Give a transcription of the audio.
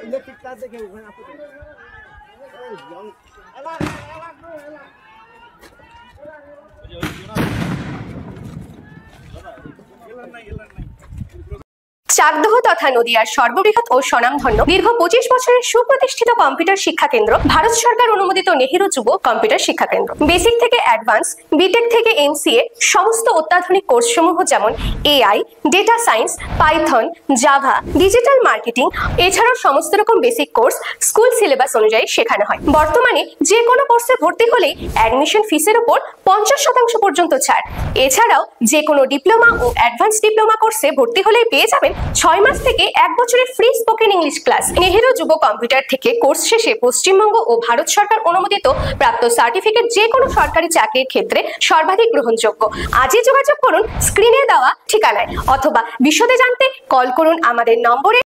Electric तार देखे চাকদহ তথা নদিয়ার সর্ববৃহৎ ও স্বনামধন্য দীর্ঘ 25 বছরের সুপ্রতিষ্ঠিত কম্পিউটার শিক্ষা কেন্দ্র ভারত সরকার অনুমোদিত নেহেরু যুব কম্পিউটার শিক্ষা কেন্দ্র। বেসিক থেকে অ্যাডভান্স, বিটেক থেকে এমসিএ সমস্ত অত্যাধুনিক কোর্সসমূহ যেমন AI, data science, Python, Java, digital marketing এছাড়াও সমস্ত রকম বেসিক কোর্স স্কুল সিলেবাস অনুযায়ী শেখানো হয়। বর্তমানে যে কোনো কোর্সে ভর্তি হলেই অ্যাডমিশন ফিসের উপর 50% পর্যন্ত ছাড়। এছাড়াও যে কোনো ডিপ্লোমা ও অ্যাডভান্স ডিপ্লোমা কোর্সে ভর্তি হলেই পেয়ে যাবেন 6 মাস থেকে 1 বছরের free spoken English class. Nehru যুব কম্পিউটার থেকে কোর্স শেষে পশ্চিমবঙ্গ ও ভারত সরকার অনুমোদিত প্রাপ্ত সার্টিফিকেট যে কোনো সরকারি চাকরির ক্ষেত্রে সর্বাধিক গ্রহণযোগ্য। আজই যোগাযোগ করুন স্ক্রিনে দেওয়া ঠিকানায় অথবা বিশদে জানতে কল করুন আমাদের নম্বরে।